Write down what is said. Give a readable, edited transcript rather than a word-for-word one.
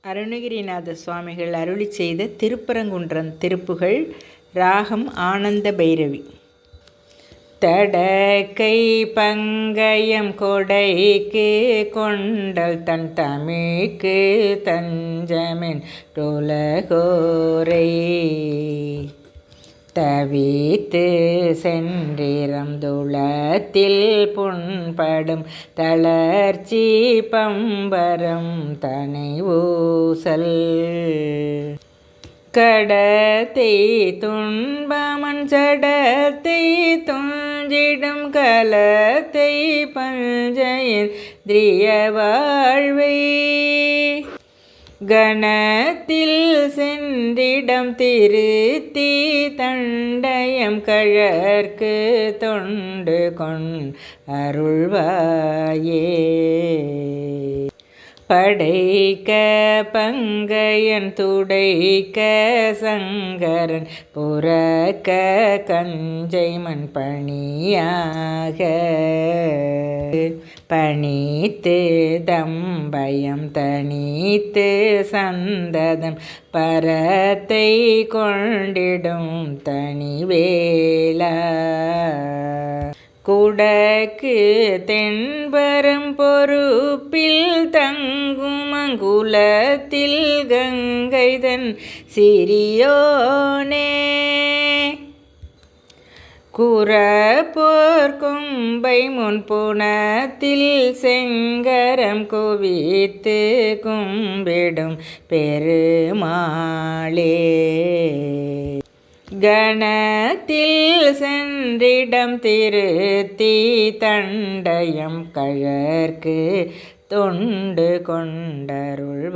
அருணகிரிநாத சுவாமிகள் அருளி செய்த திருப்பரங்குன்றம் திருப்புகழ். ராகம் ஆனந்த பைரவி. தடக்கை பங்கயம் கொடைக்கு கொண்டல் தன் தமிழ்க்கு தஞ்சமென் டோலகோரை தவித்து சென்றிறந்துளத்தில் புண்படும் தளர்ச்சி பம்பரம் தனை ஊசல் கடத்தை துன்பமன் சடத்தை துஞ்சிடும் கலத்தை பஞ்சயந்திரிய வாழ்வை கணத்தில் சென்றிடம் திருத்தி தண்டயம் கழற்கு தொண்டு அருள்வாயே படைக்க பங்கையன் துடைக்க சங்கரன் புறக்க கஞ்சை மண் பணியாக பணித்து தம்பயம் தனித்து சந்ததம் பரத்தை கொண்டிடும் தனிவேளா குடக்கு தென்பரம் பொறுப்பில் தங்கும் அங்குலத்தில் கங்கைதன் சிறியோனே குறப்போர் கொம்பை முன்புணத்தில் செங்கரம் குவித்து கும்பிடும் பெருமாளே கணத்தில் சென்றிடம் திருத்தி தண்டயம் கழற்கு தொண்டு கொண்டருள்வாயே.